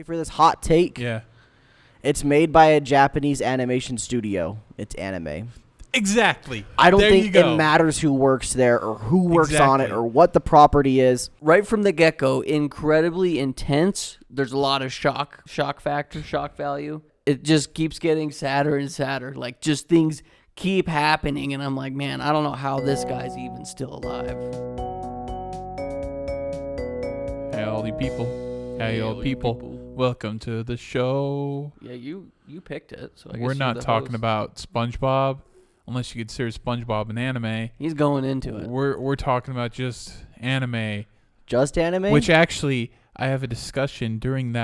Ready for this hot take? Yeah. It's made by a Japanese animation studio. It's anime. Exactly. I don't there think it matters who works there or who works on it or what the property is. Right from the get-go, incredibly intense. There's a lot of shock factor, shock value. It just keeps getting sadder and sadder. Like, just things keep happening, and I'm like, man, I don't know how this guy's even still alive. Hey, all you people. Hey, all people. Welcome to the show. Yeah, you picked it. So I guess we're not the talking host. about SpongeBob, unless you consider SpongeBob an anime. He's going into it. We're talking about just anime. Just anime? Which actually, I have a discussion during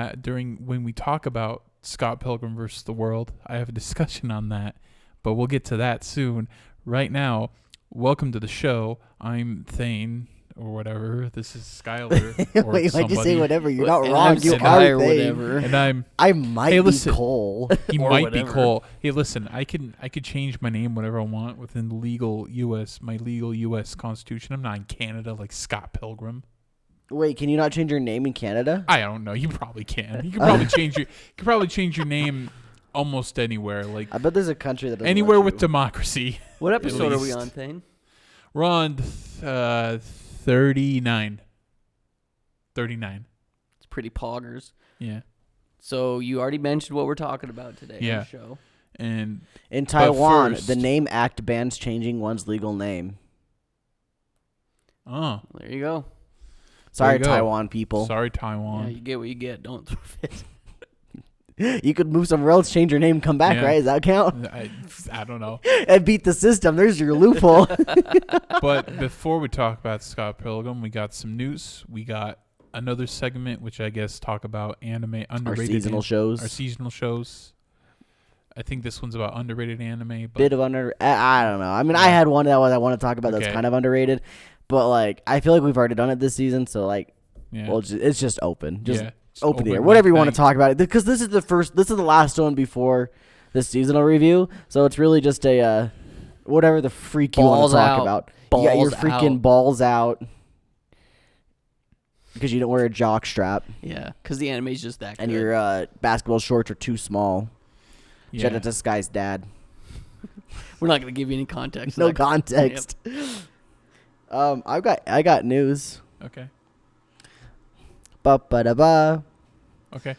when we talk about Scott Pilgrim versus the World. I have a discussion on that, but we'll get to that soon. Right now, welcome to the show. I'm Thane. Or whatever. This is Skylar. Or Wait, why'd you say whatever? You're not and wrong. I'm You Sky are or whatever. And I might Hey, be listen. Cole. he Or might be whatever. Cole. Hey, listen. I could change my name whatever I want within the legal my legal U.S. Constitution. I'm not in Canada like Scott Pilgrim. Wait, can you not change your name in Canada? I don't know. You probably can. You could probably change your name almost anywhere. Like I bet there's a country that doesn't anywhere let with you. democracy. What episode are we least. on, Thane? We're on 39. 39. It's pretty poggers. Yeah. So you already mentioned what we're talking about today on Yeah. the show. And In Taiwan, first- the Name Act bans changing one's legal name. oh, There you go. Sorry, you go. Taiwan people. sorry Yeah, Taiwan. you get what you get. Don't throw it. You could move somewhere else, change your name, come back, Yeah. right? Does that count? I don't know. And beat the system. There's your loophole. But before we talk about Scott Pilgrim, we got some news. We got another segment, which I guess talk about anime Our underrated seasonal shows. Our seasonal shows. I think this one's about underrated anime. But Bit of I don't know. I mean, I had one that I want to talk about that's Okay. kind of underrated, but like I feel like we've already done it this season, so like, yeah, well, it's just open, just yeah, open the air, mic whatever you want to thing. talk about it, because this is the last one before the seasonal review, so it's really just a whatever the freak you want Balls to talk out. about. You got your Balls freaking out. balls out because you don't wear a jock strap Yeah, because the anime's just that good. and your basketball shorts are too small. Yeah. Shout out to Sky's dad. We're not going to give you any context. No Like, context. I got news. Okay. Ba-ba-da-ba. Okay.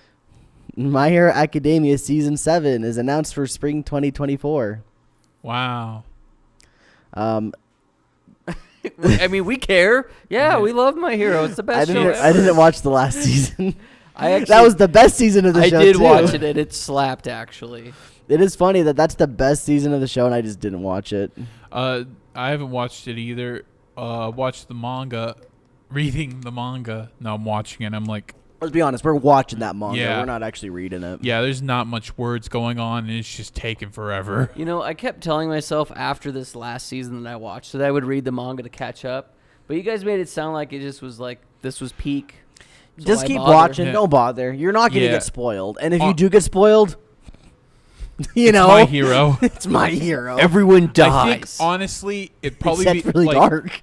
My Hero Academia Season 7 is announced for spring 2024. Wow. Um, I mean, we care. Yeah, we love My Hero. It's the best show ever. I didn't watch the last season. I actually, That was the best season of the I show, did too. watch it, and it slapped, actually. It is funny that's the best season of the show, and I just didn't watch it. I haven't watched it either. Watched the manga, reading the manga. Now I'm watching it. I'm like, Let's be honest, we're watching that manga. Yeah. We're not actually reading it. yeah, there's not much words going on, and it's just taking forever. You know, I kept telling myself after this last season that I watched that I would read the manga to catch up. But you guys made it sound like it just was like, this was peak. So Just why keep bother? watching. Yeah. Don't bother. You're not going to Yeah. get spoiled. And if you Uh, do get spoiled, you know, My Hero. it's My Hero. Everyone I think dies. honestly, it probably Except be really like dark.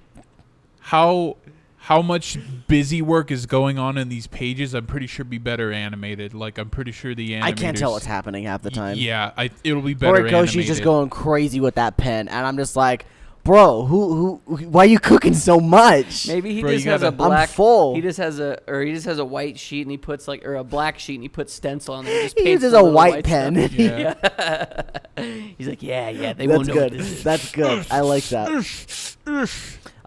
how much busy work is going on in these pages. I'm pretty sure be better animated. Like I'm pretty sure the animators. I can't tell what's happening half the time. Yeah, it'll be better Horikoshi's animated. just going crazy with that pen, and I'm just like, bro, why are you cooking so much? Maybe he Bro, just you has a gotta- black. I'm full. He just has a white sheet and he puts like, or a black sheet and he puts stencil on there. And just He paints uses the a little white pen. stuff. Yeah. He's like, yeah, they That's won't know what good. this is. That's good. I like that.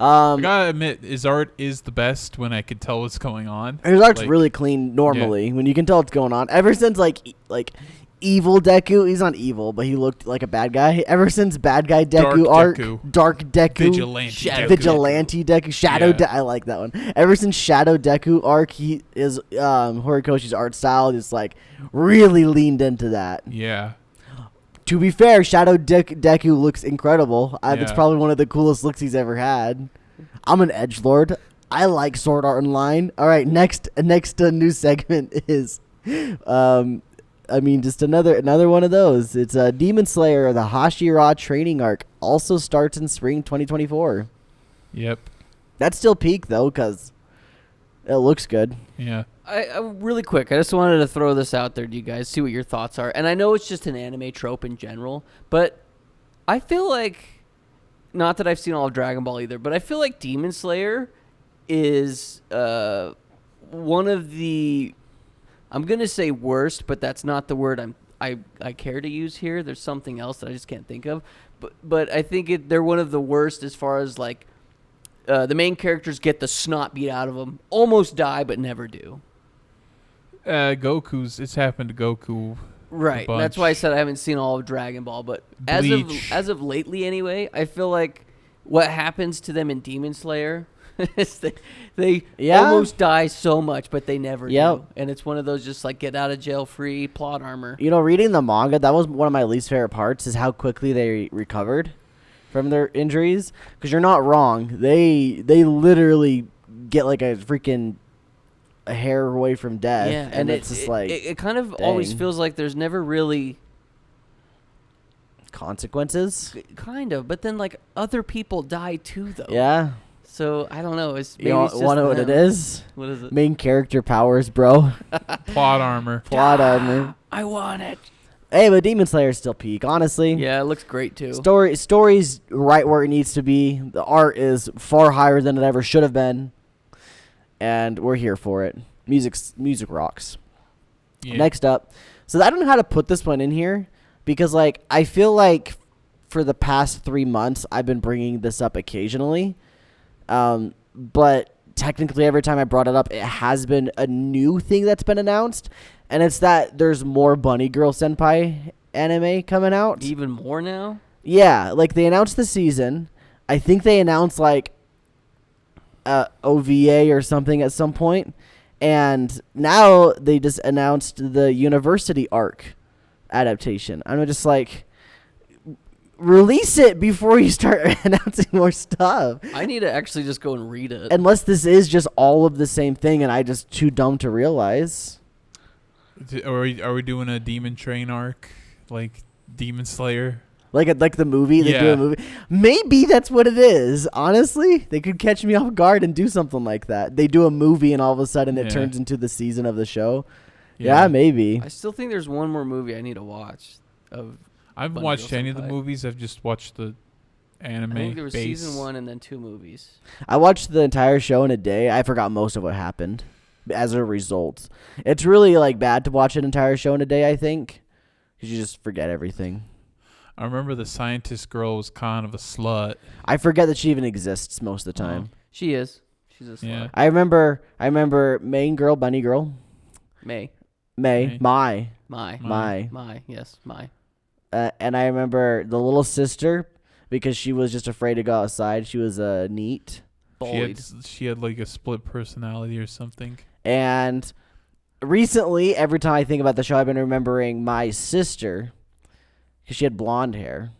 I gotta admit, his art is the best when I could tell what's going on. His art's Like, really clean normally when you can tell what's going on. Ever since like evil Deku, he's not evil, but he looked like a bad guy. Ever since bad guy Deku Dark Deku, Vigilante. Deku, Shadow. Yeah. I like that one. Ever since Shadow Deku arc, he is Horikoshi's art style is like really leaned into that. Yeah. To be fair, Shadow Deku looks incredible. It's Yeah. probably one of the coolest looks he's ever had. I'm an edgelord. I like Sword Art Online. All right, next new segment is, just another one of those. It's Demon Slayer, the Hashira training arc, also starts in spring 2024. Yep. That's still peak though, cause it looks good. Yeah. I really quick, I just wanted to throw this out there to you guys, see what your thoughts are. And I know it's just an anime trope in general, but I feel like, not that I've seen all of Dragon Ball either, but I feel like Demon Slayer is one of the, I'm going to say worst, but that's not the word I care to use here. There's something else that I just can't think of. But I think they're one of the worst as far as like the main characters get the snot beat out of them, almost die, but never do. It's happened to Goku. Right. That's why I said I haven't seen all of Dragon Ball, but as of lately anyway, I feel like what happens to them in Demon Slayer is they almost die so much, but they never do. And it's one of those just like get out of jail free plot armor. You know, reading the manga, that was one of my least favorite parts, is how quickly they recovered from their injuries. Because you're not wrong. They literally get like a freaking hair away from death. Yeah, and it's just like... It kind of always feels like there's never really... consequences? Kind of. But then like other people die too, though. Yeah. So, I don't know. You want to know what it is? What is it? Main character powers, bro. Plot armor. Plot armor. I want it. Hey, but Demon Slayer is still peak, honestly. Yeah, it looks great, too. Story's right where it needs to be. The art is far higher than it ever should have been. And we're here for it. Music rocks. Yeah. Next up. So I don't know how to put this one in here. Because, like, I feel like for the past 3 months, I've been bringing this up occasionally. But technically every time I brought it up, it has been a new thing that's been announced. And it's that there's more Bunny Girl Senpai anime coming out. Even more now? Yeah, like they announced the season. I think they announced like OVA or something at some point. And now they just announced the University arc adaptation. I'm just like... release it before you start announcing more stuff. I need to actually just go and read it. Unless this is just all of the same thing and I just too dumb to realize. Are we doing a Demon Train arc? Like Demon Slayer? Like the movie? They do a movie? Maybe that's what it is. Honestly, they could catch me off guard and do something like that. They do a movie and all of a sudden it turns into the season of the show. Yeah, maybe. I still think there's one more movie I need to watch of... I haven't watched any of the movies. I've just watched the anime. I think there was season 1 and then 2 movies. I watched the entire show in a day. I forgot most of what happened as a result. It's really like bad to watch an entire show in a day, I think, because you just forget everything. I remember the scientist girl was kind of a slut. I forget that she even exists most of the time. She is. She's a slut. Yeah. I remember main girl, bunny girl. Mai. Yes, Mai. And I remember the little sister, because she was just afraid to go outside. She was neat. She had like a split personality or something. And recently, every time I think about the show, I've been remembering my sister, because she had blonde hair.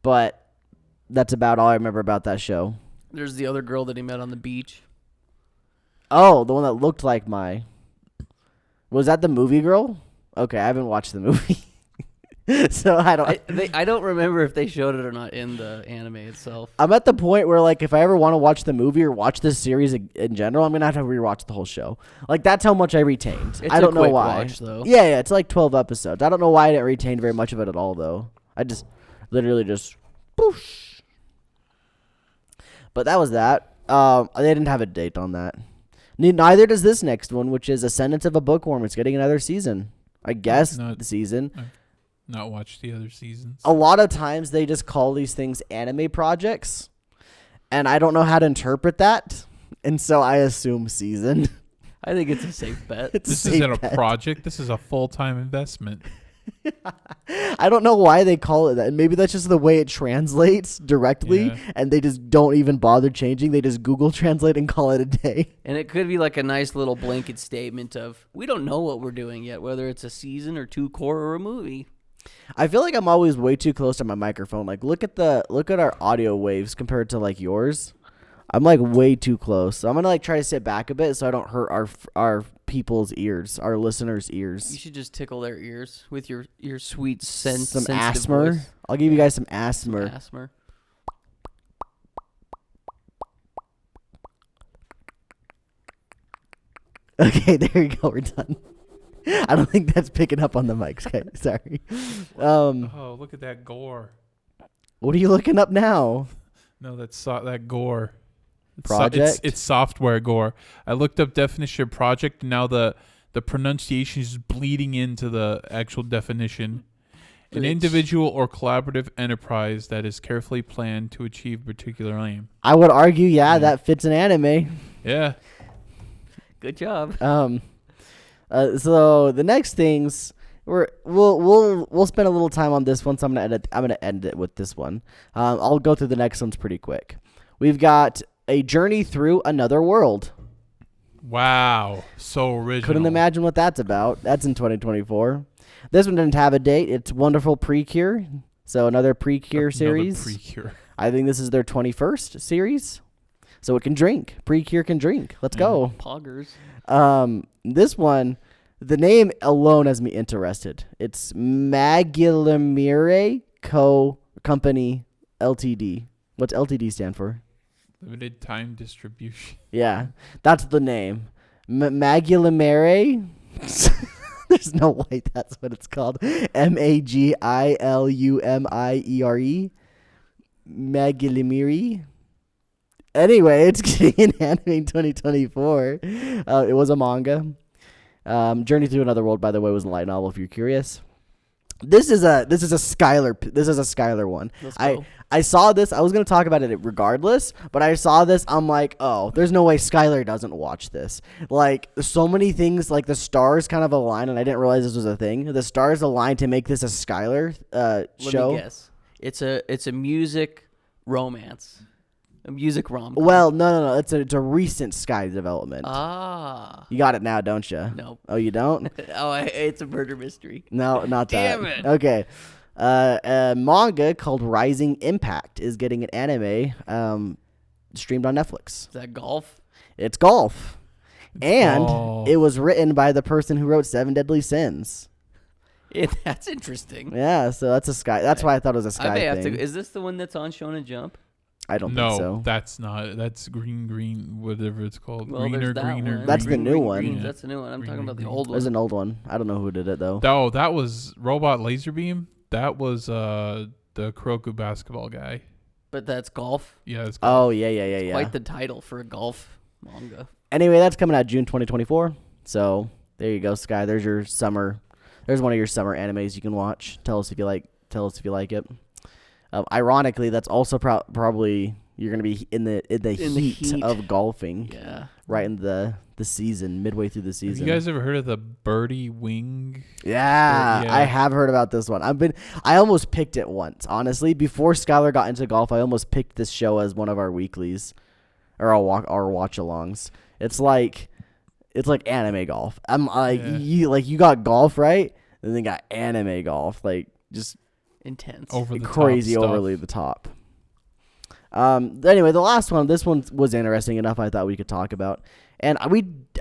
But that's about all I remember about that show. There's the other girl that he met on the beach. Oh, the one that looked like Mai. Was that the movie girl? Okay, I haven't watched the movie. So I don't remember if they showed it or not in the anime itself. I'm at the point where, like, if I ever want to watch the movie or watch this series in general, I'm going to have to rewatch the whole show. Like, that's how much I retained. I don't know why. Watch, though. Yeah, it's like 12 episodes. I don't know why I didn't retain very much of it at all, though. I just literally just... Boosh. But that was that. They didn't have a date on that. Neither does this next one, which is Ascendance of a Bookworm. It's getting another season. I guess the season. I've not watched the other seasons. A lot of times they just call these things anime projects, and I don't know how to interpret that, and so I assume season. I think it's a safe bet. This isn't a project. This is a full-time investment. I don't know why they call it that. Maybe that's just the way it translates directly, and they just don't even bother changing. They just Google Translate and call it a day. And it could be like a nice little blanket statement of, we don't know what we're doing yet, whether it's a season or 2 core or a movie. I feel like I'm always way too close to my microphone. Like, look at our audio waves compared to like yours. I'm like way too close. So I'm gonna like try to sit back a bit so I don't hurt our people's ears, our listeners' ears. You should just tickle their ears with your sweet sense. Some asthma. I'll give you guys some asthma. Okay, there you go. We're done. I don't think that's picking up on the mics. Okay, sorry. Oh, look at that gore. What are you looking up now? No, that's that gore. Project? It's software gore. I looked up definition of project, and now the pronunciation is bleeding into the actual definition. An individual or collaborative enterprise that is carefully planned to achieve a particular aim. I would argue, that fits an anime. Yeah. Good job. So the next things we'll spend a little time on this one. So I'm gonna end it with this one. I'll go through the next ones pretty quick. We've got A Journey Through Another World. Wow, so original. Couldn't imagine what that's about. That's in 2024. This one didn't have a date. It's Wonderful Precure. So another Precure series. Precure. I think this is their 21st series. So it can drink. Precure can drink. Let's go. Poggers. This one, the name alone has me interested. It's Maguilamire Company Ltd. What's LTD stand for? Limited time distribution. Yeah, that's the name. Maguilamire. There's no way that's what it's called. Magilumire. Maguilamire. Anyway, it's getting an anime in 2024. It was a manga. Journey Through Another World, by the way, was a light novel. If you're curious, this is a Skylar one. I saw this. I was gonna talk about it regardless, but I saw this. I'm like, oh, there's no way Skylar doesn't watch this. Like, so many things, like the stars kind of align, and I didn't realize this was a thing. The stars align to make this a Skylar show. Let me guess. It's a music romance. A music rom. Well, no. It's a recent Sky development. Ah. You got it now, don't you? Nope. Oh, you don't? It's a murder mystery. No, not that. Damn it. Okay. A manga called Rising Impact is getting an anime streamed on Netflix. Is that golf? It's golf. It was written by the person who wrote Seven Deadly Sins. That's interesting. Yeah, so that's a Sky. That's why I thought it was a Sky I may have thing. to. Is this the one that's on Shonen Jump? I don't think so. No, that's not. That's green, whatever it's called. Well, greener. That's the new one. Green. That's the new one. I'm talking about the old one. There's an old one. I don't know who did it though. Oh, that was Robot Laserbeam. That was the Kuroko basketball guy. But that's golf. Yeah. It's Oh yeah. Quite the title for a golf manga. Anyway, that's coming out June 2024. So there you go, Sky. There's your summer. There's one of your summer animes you can watch. Tell us if you like it. Ironically, that's also probably you're gonna be in the heat of golfing. Yeah. Right in the season, midway through the season. Have you guys ever heard of the Birdie Wing? Yeah, Yeah. I have heard about this one. I almost picked it once. Honestly, before Skylar got into golf, I almost picked this show as one of our weeklies or our watch-alongs. It's like anime golf. I'm like you got golf, right? And then got anime golf, like just intense, over the crazy, top overly the top. Anyway, the last one. This one was interesting enough. I thought we could talk about, and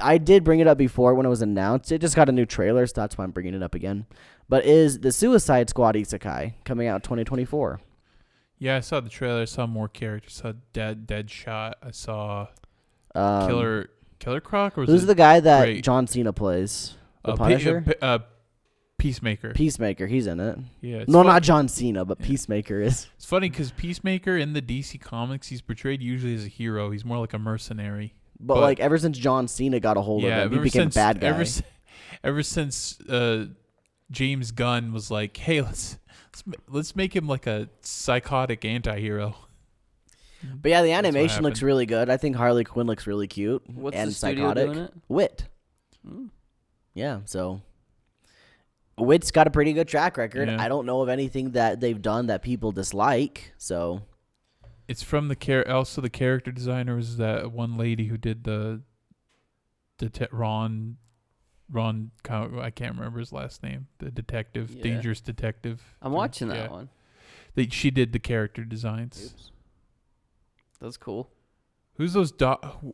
I did bring it up before when it was announced. It just got a new trailer, so that's why I'm bringing it up again. But is the Suicide Squad Isekai coming out in 2024? Yeah, I saw the trailer. I saw more characters. I saw Deadshot. I saw Killer Croc. Or who's the guy that John Cena plays? The Punisher? Peacemaker. Peacemaker, he's in it. Yeah. No, not John Cena, but Peacemaker is. It's funny because Peacemaker in the DC comics, he's portrayed usually as a hero. He's more like a mercenary. But like ever since John Cena got a hold of him, he became a bad guy. Ever since James Gunn was like, hey, let's make him like a psychotic anti-hero. But yeah, the animation looks really good. I think Harley Quinn looks really cute. What's and the studio psychotic. doing it? Wit. Yeah, so Wit's got a pretty good track record. Yeah. I don't know of anything that they've done that people dislike. So it's from the also the character designer was that one lady who did the Ron. I can't remember his last name. The detective, dangerous detective. I'm watching that one. She did the character designs. Oops. That's cool. Who's those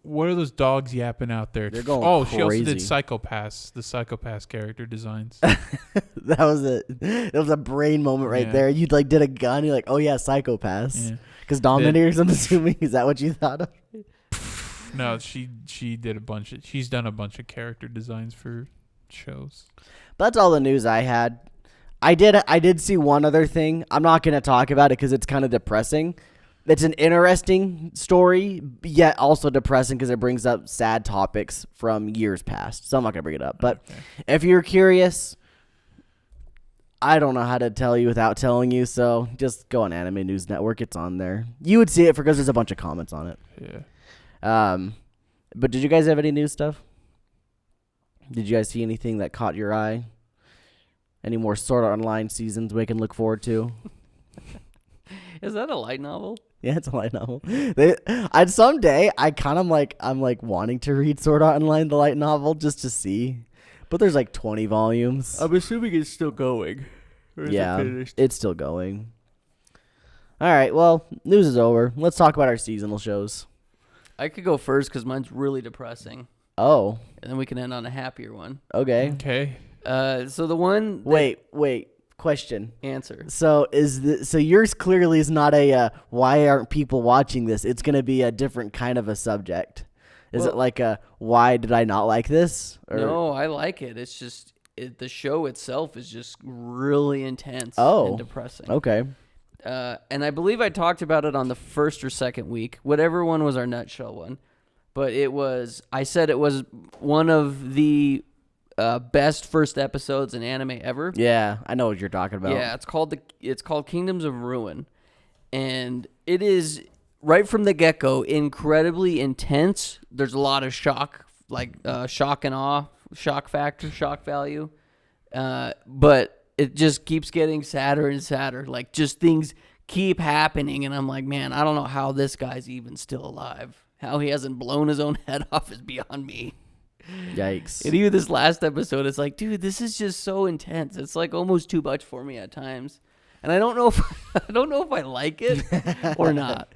what are those dogs yapping out there? They're going crazy. She also did Psycho-Pass, the Psycho-Pass character designs. That was it was a brain moment right there. You like did a gun. You're like, oh yeah, Psycho-Pass. Because Dominators, I'm assuming, is that what you thought of? No, she did she's done a bunch of character designs for shows. But that's all the news I had. I did see one other thing. I'm not going to talk about it because it's kind of depressing. It's an interesting story, yet also depressing because it brings up sad topics from years past. So I'm not going to bring it up. But if you're curious, I don't know how to tell you without telling you. So just go on Anime News Network. It's on there. You would see it because there's a bunch of comments on it. Yeah. But did you guys have any news stuff? Did you guys see anything that caught your eye? Any more Sword Art Online seasons we can look forward to? Is that a light novel? Yeah, it's a light novel. Someday I kind of I'm wanting to read Sword Art Online, the light novel, just to see. But there's like 20 volumes. I'm assuming it's still going. Yeah, it's still going. All right, well, news is over. Let's talk about our seasonal shows. I could go first because mine's really depressing. Oh. And then we can end on a happier one. Okay. Okay. So the one. Wait. Question. Answer. So so yours clearly is not a why aren't people watching this? It's gonna be a different kind of a subject. Is it like a why did I not like this? Or? No, I like it. It's just the show itself is just really intense and depressing. Okay. And I believe I talked about it on the first or second week, whatever one was our nutshell one. But I said it was one of the best first episodes in anime ever. Yeah, I know what you're talking about. Yeah, it's called Kingdoms of Ruin, and it is right from the get-go incredibly intense. There's a lot of shock, shock and awe, shock factor, shock value, but it just keeps getting sadder and sadder. Like just things keep happening, and I'm like, man, I don't know how this guy's even still alive. How he hasn't blown his own head off is beyond me. Yikes. And even this last episode, it's like, dude, this is just so intense. It's like almost too much for me at times. And I don't know if I like it or not.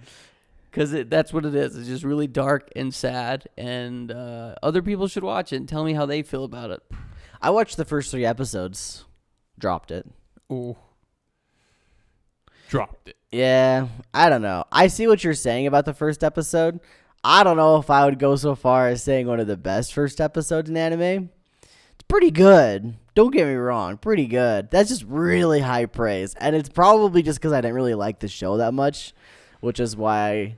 Because that's what it is. It's just really dark and sad. And other people should watch it and tell me how they feel about it. I watched the first 3 episodes. Dropped it. Ooh. Dropped it. Yeah, I don't know. I see what you're saying about the first episode. I don't know if I would go so far as saying one of the best first episodes in anime. It's pretty good. Don't get me wrong. Pretty good. That's just really high praise. And it's probably just because I didn't really like the show that much, which is why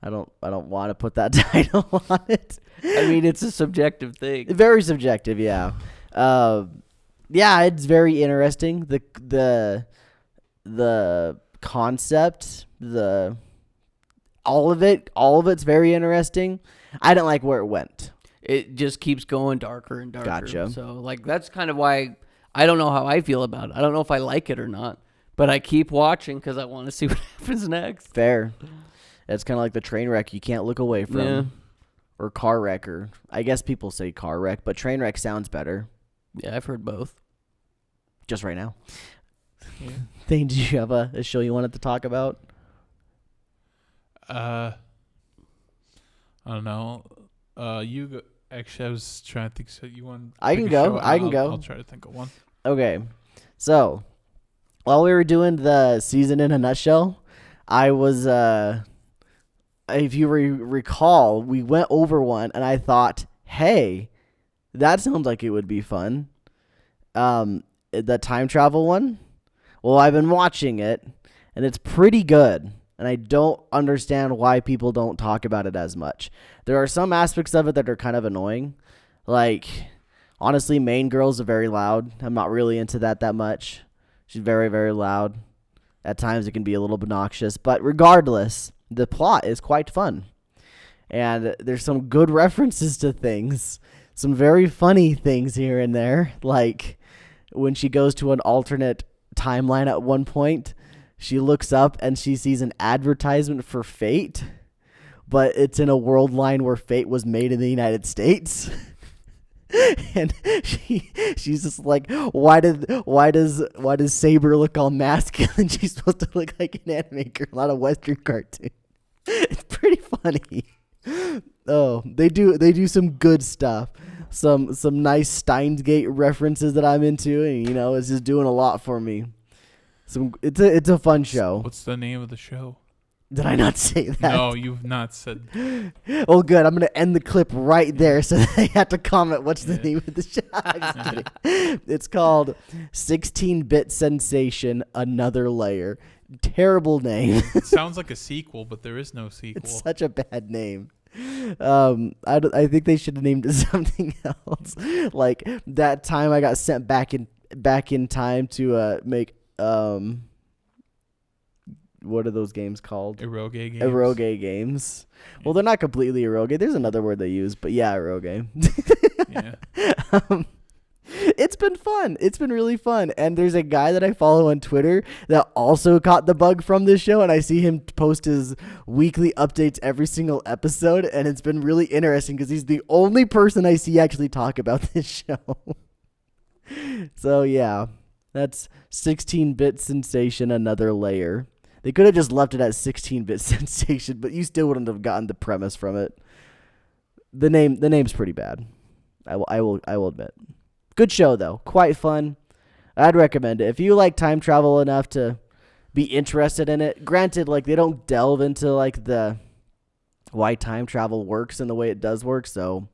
I don't want to put that title on it. I mean, it's a subjective thing. Very subjective, yeah. Yeah, it's very interesting. The concept, all of it's very interesting. I didn't like where it went. It just keeps going darker and darker. Gotcha. So that's kind of why I don't know how I feel about it. I don't know if I like it or not, but I keep watching because I want to see what happens next. Fair. It's kind of like the train wreck you can't look away from. Yeah. Or car wreck, or I guess people say car wreck, but train wreck sounds better. Yeah, I've heard both. Just right now. Yeah. Did you have a show you wanted to talk about? I don't know. You go. Actually, I was trying to think. So you want? I can go. I'll try to think of one. Okay. So, while we were doing the season in a nutshell, I was, if you recall, we went over one, and I thought, hey, that sounds like it would be fun. The time travel one. Well, I've been watching it, and it's pretty good. And I don't understand why people don't talk about it as much. There are some aspects of it that are kind of annoying. Like, honestly, main girl's very loud. I'm not really into that much. She's very, very loud. At times it can be a little obnoxious. But regardless, the plot is quite fun. And there's some good references to things. Some very funny things here and there. Like, when she goes to an alternate timeline at one point, she looks up and she sees an advertisement for Fate, but it's in a world line where Fate was made in the United States. And she's just like, why does Saber look all masculine? She's supposed to look like an anime girl, not a Western cartoon. It's pretty funny. Oh, they do some good stuff. Some nice Steins Gate references that I'm into, and it's just doing a lot for me. It's a fun show. What's the name of the show? Did I not say that? No, you've not said. Well, good. I'm going to end the clip right there so they have to comment what's the name of the show. I'm just kidding. It's called 16-Bit Sensation, Another Layer. Terrible name. It sounds like a sequel, but there is no sequel. It's such a bad name. I think they should have named it something else. Like that time I got sent back in time to make what are those games called? Eroge games. Eroge games. Well, they're not completely eroge. There's another word they use, but yeah, eroge. Yeah. It's been fun. It's been really fun. And there's a guy that I follow on Twitter that also caught the bug from this show, and I see him post his weekly updates every single episode, and it's been really interesting because he's the only person I see actually talk about this show. So yeah, that's 16-Bit Sensation, Another Layer. They could have just left it at 16-Bit Sensation, but you still wouldn't have gotten the premise from it. The name's pretty bad. I will admit. Good show though, quite fun. I'd recommend it if you like time travel enough to be interested in it. Granted, like they don't delve into like the why time travel works and the way it does work. So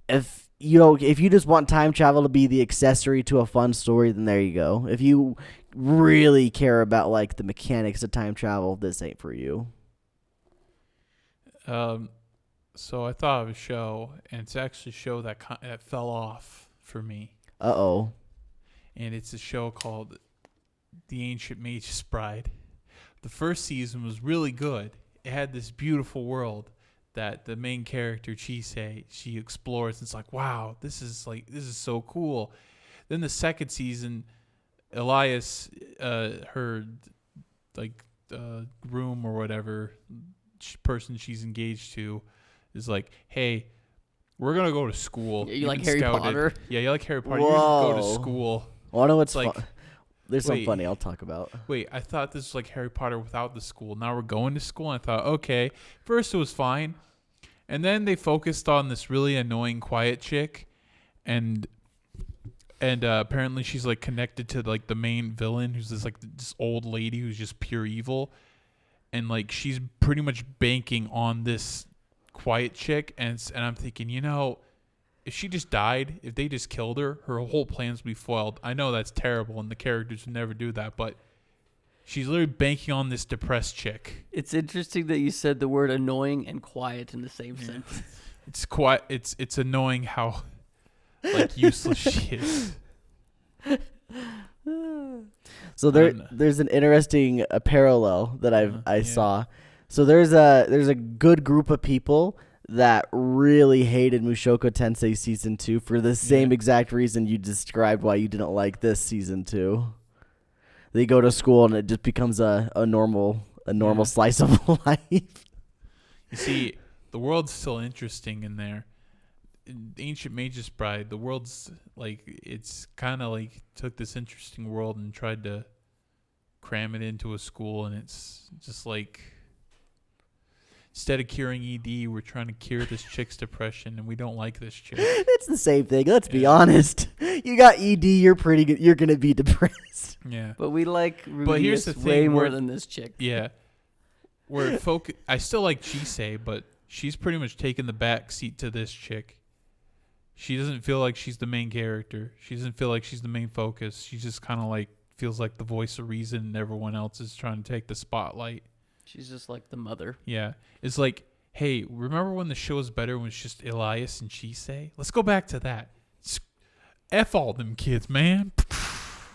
if you just want time travel to be the accessory to a fun story, then there you go. If you really care about like the mechanics of time travel, this ain't for you. So I thought of a show, and it's actually a show that fell off for me. Uh-oh. And it's a show called The Ancient Mage's Bride. The first season was really good. It had this beautiful world that the main character, Chisei, she explores. It's like, wow, this is so cool. Then the second season, Elias, her groom or whatever person she's engaged to, is like, hey, we're gonna go to school. Yeah, you like Harry Potter? Yeah, you like Harry Potter. Whoa. You're gonna go to school. Well, I know what's like, fun. There's something funny I'll talk about. Wait, I thought this was like Harry Potter without the school. Now we're going to school. And I thought, okay. First it was fine, and then they focused on this really annoying quiet chick, and apparently she's like connected to like the main villain, who's this old lady who's just pure evil, and like she's pretty much banking on this quiet chick, and I'm thinking, if she just died, if they just killed her, her whole plans would be foiled. I know that's terrible, and the characters would never do that, but she's literally banking on this depressed chick. It's interesting that you said the word annoying and quiet in the same sentence. It's quiet. It's annoying how like useless she is. So there's an interesting parallel that I saw. So there's a good group of people that really hated Mushoku Tensei Season 2 for the same exact reason you described why you didn't like this Season 2. They go to school and it just becomes a normal slice of life. You see, the world's still interesting in there. Ancient Mage's Bride, the world's like, it's kind of like took this interesting world and tried to cram it into a school, and it's just like, instead of curing ED, we're trying to cure this chick's depression, and we don't like this chick. It's the same thing. Let's be honest. You got ED, you're pretty good. You're gonna be depressed. Yeah. But we like But here's the Rudius thing, way more than this chick. Yeah. I still like Chisei, but she's pretty much taken the back seat to this chick. She doesn't feel like she's the main character. She doesn't feel like she's the main focus. She just kind of like feels like the voice of reason, and everyone else is trying to take the spotlight. She's just like the mother. Yeah. It's like, hey, remember when the show was better when it's just Elias and Chisei? Let's go back to that. F all them kids, man.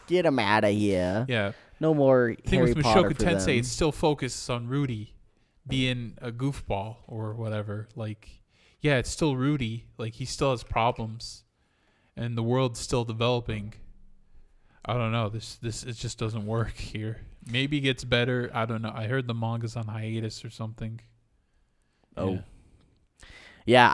Get them out of here. Yeah. No more Harry Potter with Mushoku for Tensei, them. it still focuses on Rudy being a goofball or whatever. Like, yeah, it's still Rudy. Like, he still has problems, and the world's still developing. I don't know. This it just doesn't work here. Maybe it gets better. I don't know. I heard the manga's on hiatus or something. Oh. Yeah,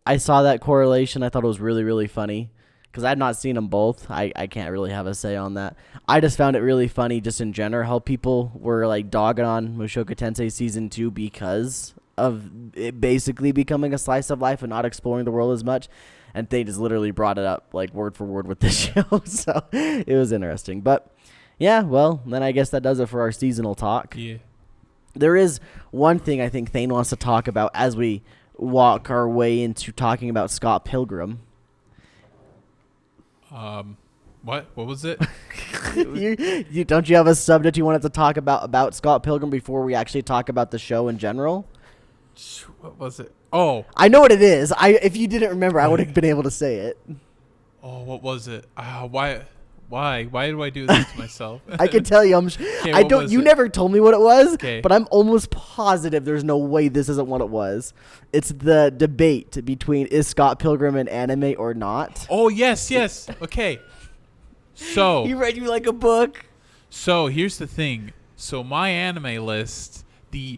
I saw that correlation. I thought it was really, really funny because I had not seen them both. I can't really have a say on that. I just found it really funny just in general how people were like dogging on Mushoku Tensei Season 2 because of it basically becoming a slice of life and not exploring the world as much. And they just literally brought it up like word for word with this show. So it was interesting. But yeah, well, then I guess that does it for our seasonal talk. Yeah. There is one thing I think Thane wants to talk about as we walk our way into talking about Scott Pilgrim. What was it? Don't you have a subject you wanted to talk about Scott Pilgrim before we actually talk about the show in general? What was it? Oh, I know what it is. If you didn't remember, I would have been able to say it. oh, what was it? Why do I do this to myself? I can tell you. Okay, I what don't. was You it? never told me what it was, Okay. but I'm almost positive there's no way this isn't what it was. It's the debate between is Scott Pilgrim an anime or not. Oh, yes. Okay. So He read you like a book. So here's the thing. So my anime list, the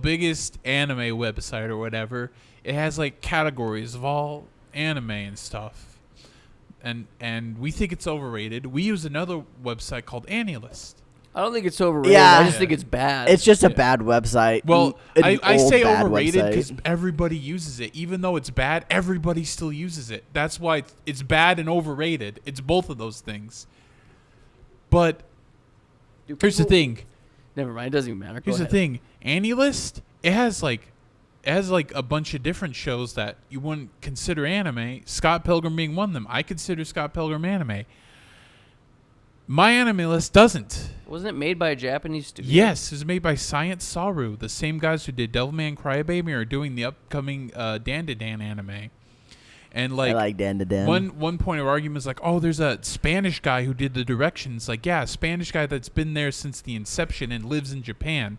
biggest anime website or whatever, it has like categories of all anime and stuff. And we think it's overrated. We use another website called AniList. I don't think it's overrated. Yeah. I just think it's bad. It's just a bad website. Well, An I old, say bad overrated website. because everybody uses it. Even though it's bad, everybody still uses it. That's why it's bad and overrated. It's both of those things. But here's the thing. Never mind. It doesn't even matter. Go Here's the ahead. thing. AniList, it has like a bunch of different shows that you wouldn't consider anime. Scott Pilgrim being one of them. I consider Scott Pilgrim anime. My anime list doesn't. Wasn't it made by a Japanese studio? Yes, it was made by Science Saru, the same guys who did Devilman Crybaby are doing the upcoming Dan anime. And I like Dan to Dan. one point of argument is like, oh, there's a Spanish guy who did the directions. Like, yeah, a Spanish guy that's been there since the inception and lives in Japan.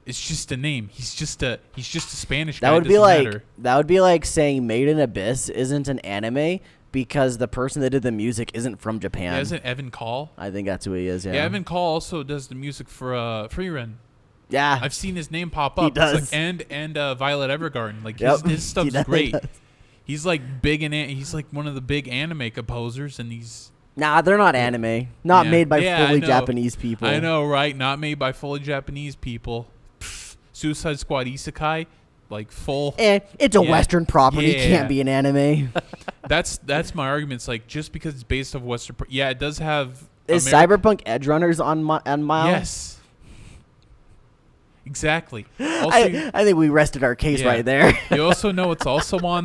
It's just a name. He's just a Spanish guy. That would It be doesn't like matter. that would be like saying Made in Abyss isn't an anime because the person that did the music isn't from Japan. Yeah, isn't Evan Call? I think that's who he is. Yeah. Yeah, Evan Call also does the music for Freerun. Yeah. I've seen his name pop He up. does. It's like, and Violet Evergarden. Like Yep. his stuff's He does. great. He's like big in it. He's like one of the big anime composers, and he's Nah, they're not anime. Not Yeah. made by Yeah, I fully know. Japanese people. I know, right? Not made by fully Japanese people. Pfft. Suicide Squad Isekai, like full. And it's a Yeah. Western property. It Yeah. can't be an anime. That's my argument. It's like just because it's based off Western. Yeah, it does have. Is Cyberpunk Edge Runners on Mile? Yes. Exactly. Also, I think we rested our case Yeah. right there. you also know it's also on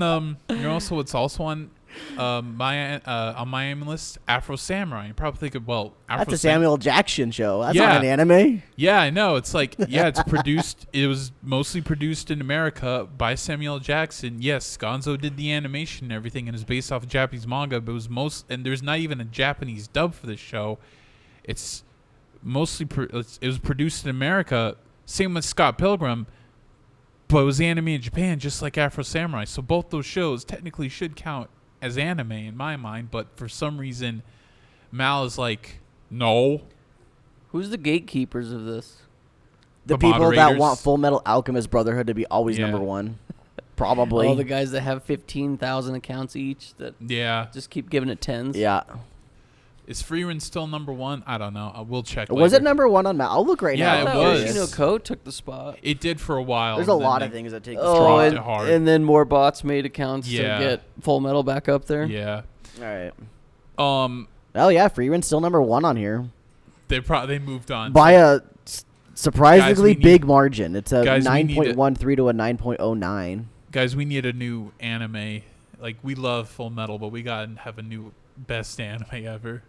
my anime list, Afro Samurai. You probably think of Afro That's a Samuel Jackson show. That's Yeah. not an anime. Yeah, I know. It's like it's produced. It was mostly produced in America by Samuel Jackson. Yes, Gonzo did the animation and everything, and it's based off of Japanese manga. But it was and there's not even a Japanese dub for this show. It's mostly it was produced in America. Same with Scott Pilgrim, but it was anime in Japan, just like Afro Samurai. So both those shows technically should count as anime in my mind, but for some reason, Mal is like, no. Who's the gatekeepers of this? The The people that moderators. want Full Metal Alchemist Brotherhood to be always Yeah. number one. Probably. All the guys that have 15,000 accounts each that Yeah. just keep giving it tens. Yeah. Is Freerun still number one? I don't know. I will check. Was later. it number one on Mount? I'll look right Yeah, now. it Oh, was. Yoshino Ko took the spot. It did for a while. There's a and then lot of they- things that take. Oh, dropped and, it hard. and then more bots made accounts Yeah. to get Full Metal back up there. Yeah. All right. Oh yeah, Freerun's still number one on here They moved on. by a surprisingly Guys, we big margin. It's a guys, we need 9.13 to a 9.09. Guys, we need a new anime. Like, we love Full Metal, but we gotta have a new best anime ever.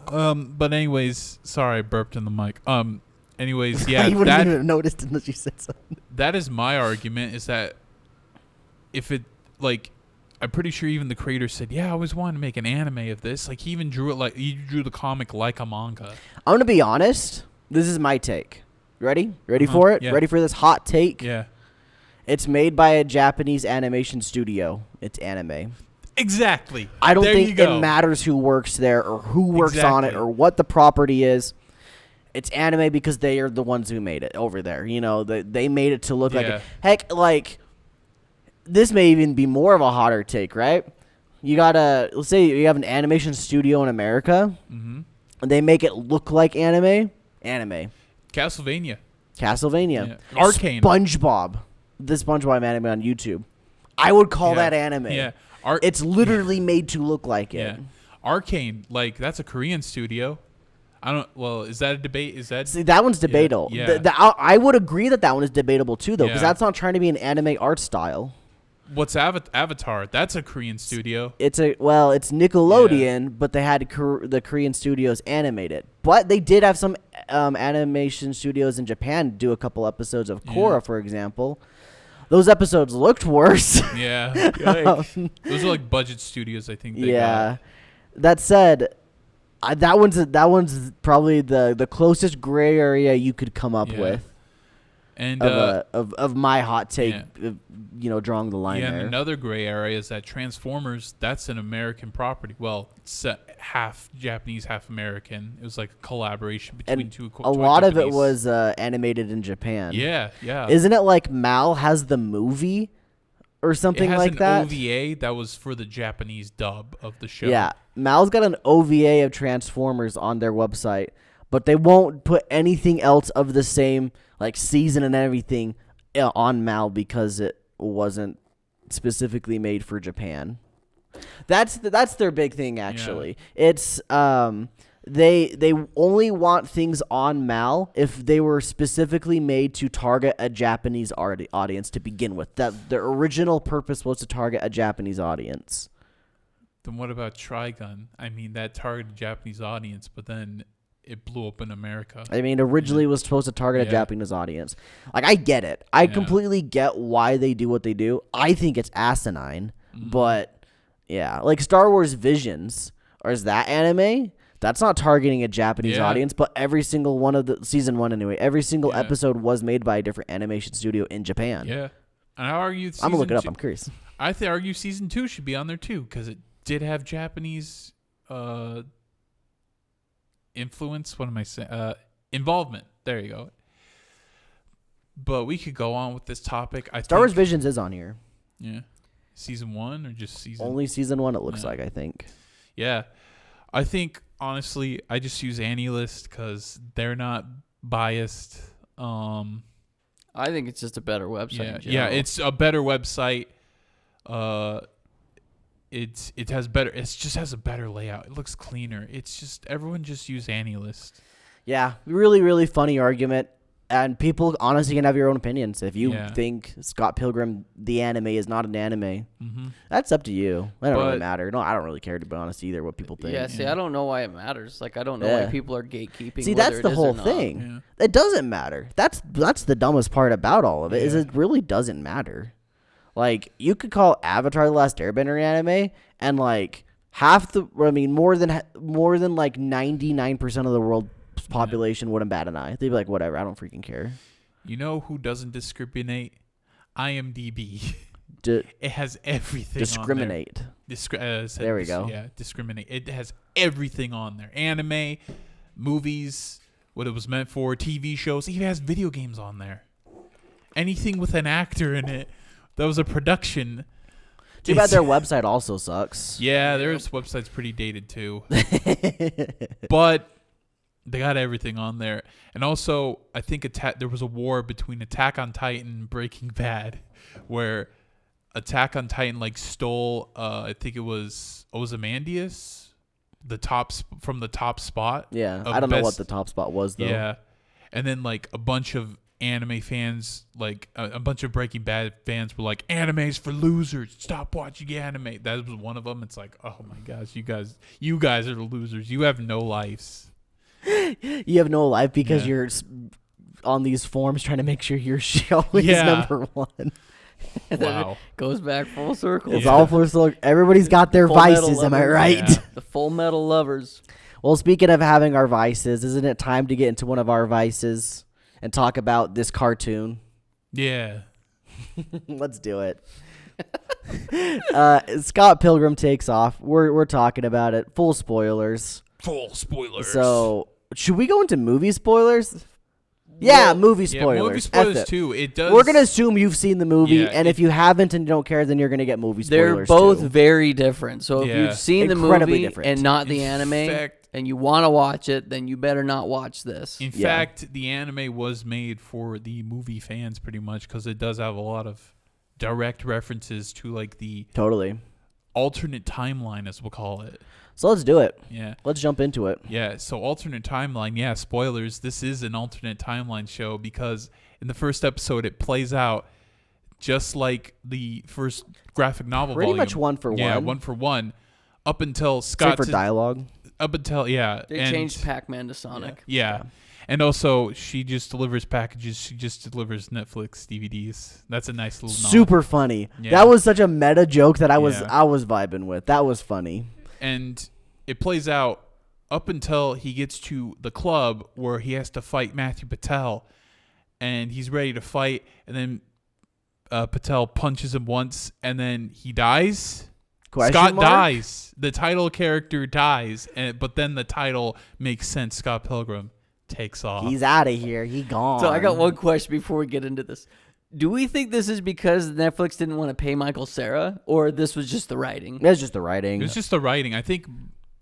But anyways, sorry, I burped in the mic. Anyways, yeah, you wouldn't that even have noticed unless you said something. that is my argument. Is that if it like, I'm pretty sure even the creator said, yeah, I always wanted to make an anime of this. Like, he even drew it like he drew the comic like a manga. I'm gonna be honest. This is my take. Ready? Ready for it? Yeah. Ready for this hot take? Yeah, It's made by a Japanese animation studio. It's anime. exactly. I don't There you think go. it matters who works there or who works on it Exactly. or what the property is. It's anime because they are the ones who made it over there. You know, they made it to look like Yeah. it. Heck, like, this may even be more of a hotter take, right? Let's say you have an animation studio in America, Mm-hmm. and they make it look like anime. Castlevania. Castlevania. Yeah. Arcane. SpongeBob. The SpongeBob anime on YouTube. I would call Yeah. that anime. Yeah. It's literally made to look like it. Yeah. Arcane, like, that's a Korean studio. I don't. Well, is that a debate? Is that See, that one's debatable. Yeah. I would agree that one is debatable too, though, because Yeah. that's not trying to be an anime art style. What's Avatar? That's a Korean studio. It's Nickelodeon, but they had the Korean studios animate it. But they did have some animation studios in Japan do a couple episodes of Korra, for example. Those episodes looked worse. Yeah. Those are like budget studios, I think. They got. That said, that one's probably the closest gray area you could come up with. And of my hot take, drawing the line there. And another gray area is that Transformers, that's an American property. Well, it's half Japanese, half American. It was like a collaboration between two. A lot of it was animated in Japan. Yeah. Isn't it like Mal has the movie or something like that? It has an OVA that was for the Japanese dub of the show. Yeah, Mal's got an OVA of Transformers on their website, but they won't put anything else of the same like season and everything on Mal because it wasn't specifically made for Japan. That's their big thing, actually. Yeah. It's they only want things on Mal if they were specifically made to target a Japanese audience to begin with. That their original purpose was to target a Japanese audience. Then what about Trigun? I mean, that targeted a Japanese audience, but then it blew up in America. I mean, originally it was supposed to target a Japanese audience. Like, I get it. I completely get why they do what they do. I think it's asinine, but yeah. Like Star Wars Visions, or is that anime? That's not targeting a Japanese audience, but every single one of the season 1 anyway, every single episode was made by a different animation studio in Japan. Yeah. And I argue I'm going to look it up. I'm curious. I argue season 2 should be on there too, because it did have Japanese influence. What am I saying? Involvement. There you go. But we could go on with this topic. Star Wars Visions is on here. Yeah. Season 1 or just season? Only season 1, it looks like, I think. Yeah. I think, honestly, I just use AniList because they're not biased. I think it's just a better website. Yeah, it's a better website. It has better. It just has a better layout. It looks cleaner. It's just everyone just use AniList. Yeah, really, really funny argument. And people honestly can have your own opinions. If you think Scott Pilgrim, the anime, is not an anime, that's up to you. That don't really matter. No, I don't really care, to be honest, either, what people think. Yeah, see, I don't know why it matters. Like, I don't know why people are gatekeeping. See, that's the whole thing. Yeah. It doesn't matter. That's the dumbest part about all of it, is it really doesn't matter. Like, you could call Avatar The Last Airbender anime, and, like, more than like 99% of the world population wouldn't bat an eye. They'd be like, whatever, I don't freaking care. You know who doesn't discriminate? IMDb. It has everything discriminate. On there. There we go. Yeah, discriminate. It has everything on there. Anime, movies, what it was meant for, TV shows. It even has video games on there. Anything with an actor in it that was a production. Too bad their website also sucks. Yeah, their website's pretty dated too. But they got everything on there. And also, I think there was a war between Attack on Titan and Breaking Bad, where Attack on Titan stole, I think it was Ozymandias, from the top spot. Yeah, I don't know what the top spot was, though. Yeah, and then a bunch of anime fans, a bunch of Breaking Bad fans were like, anime's for losers, stop watching anime. That was one of them. It's like, oh my gosh, you guys are the losers. You have no lives. You have no life because you're on these forums trying to make sure your show is number one. Wow. Goes back full circle. It's all full circle. Everybody's got their vices, am I right? Yeah. The Full Metal lovers. Well, speaking of having our vices, isn't it time to get into one of our vices and talk about this cartoon? Yeah. Let's do it. Scott Pilgrim takes off. We're talking about it. Full spoilers. Full spoilers. So, should we go into movie spoilers? Yeah, movie spoilers. Yeah, movie spoilers too. It does. We're gonna assume you've seen the movie, and if you haven't and you don't care, then you're gonna get movie spoilers. They're both too. very different. So if you've seen the movie and not the anime, and you want to watch it, then you better not watch this. In fact, the anime was made for the movie fans, pretty much, because it does have a lot of direct references to the alternate timeline, as we'll call it. So let's do it. Yeah. Let's jump into it. Yeah, so alternate timeline, yeah, spoilers, this is an alternate timeline show because in the first episode it plays out just like the first graphic novel Pretty volume. much one for Yeah, one. 1 for 1. Up until Scott... Except for dialogue. Up until, yeah. They changed Pac-Man to Sonic. Yeah. And also, she just delivers packages. She just delivers Netflix DVDs. That's a nice little nod. Super funny. Yeah. That was such a meta joke that I was Yeah. vibing with. That was funny. And it plays out up until he gets to the club where he has to fight Matthew Patel. And he's ready to fight. And then Patel punches him once. And then he dies. Scott dies. The title character dies. But then the title makes sense. Scott Pilgrim takes off. He's out of here. He gone. So I got one question before we get into this. Do we think this is because Netflix didn't want to pay Michael Cera, or this was just the writing? It's just the writing. It was just the writing. I think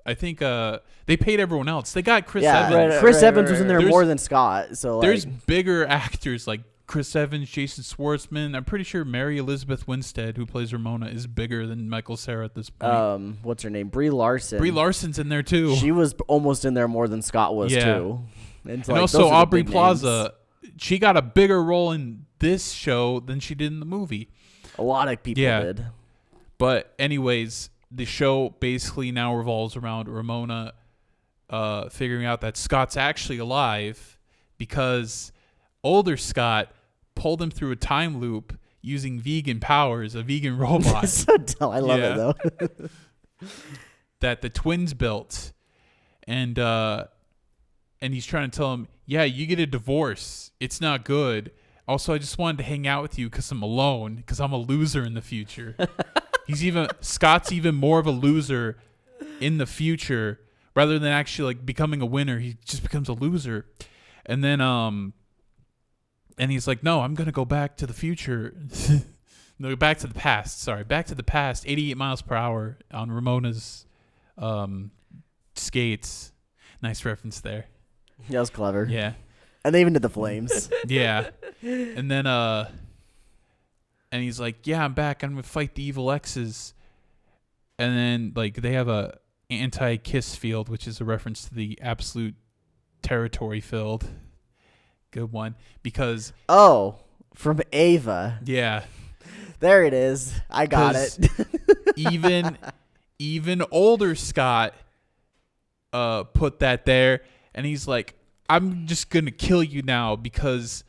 they paid everyone else. They got Chris yeah, Evans. Chris Evans was in there There's- more than Scott. So There's like, bigger actors like Chris Evans, Jason Schwartzman. I'm pretty sure Mary Elizabeth Winstead, who plays Ramona, is bigger than Michael Cera at this point. what's her name? Brie Larson. Brie Larson's in there too. She was almost in there more than Scott was Yeah. too. And And also Aubrey Plaza. She got a bigger role in this show than she did in the movie. A lot of people did. But anyways, the show basically now revolves around Ramona figuring out that Scott's actually alive because older Scott pulled him through a time loop using vegan powers, a vegan robot. It's so dumb. I love it though. that the twins built. And he's trying to tell him, yeah, you get a divorce. It's not good. Also, I just wanted to hang out with you because I'm alone, because I'm a loser in the future. Scott's even more of a loser in the future rather than actually like becoming a winner. He just becomes a loser. And then, and he's like, no, I'm going to go back to the future. No, back to the past. Sorry. Back to the past. 88 miles per hour on Ramona's skates. Nice reference there. That was clever. Yeah. And they even did the flames. Yeah. And then and he's like, yeah, I'm back. I'm going to fight the evil X's. And then like they have a anti-kiss field, which is a reference to the absolute territory field. Good one. Because from Ava. Yeah. There it is. I got it. even older Scott put that there, and he's like, I'm just gonna kill you now because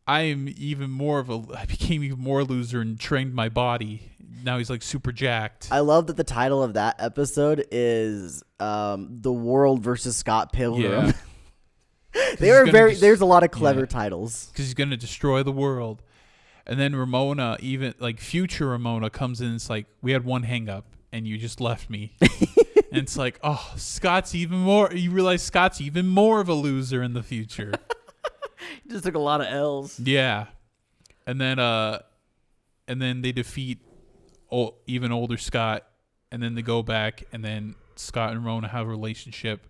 I became even more loser and trained my body. Now he's like super jacked. I love that the title of that episode is The World versus Scott Pilgrim. Yeah. There's a lot of clever titles. Because he's gonna destroy the world. And then Ramona, even like future Ramona, comes in and it's like, we had one hang up and you just left me. And it's like, oh, you realize Scott's even more of a loser in the future. He just took a lot of L's. Yeah. And then they defeat even older Scott, and then they go back, and then Scott and Ramona have a relationship.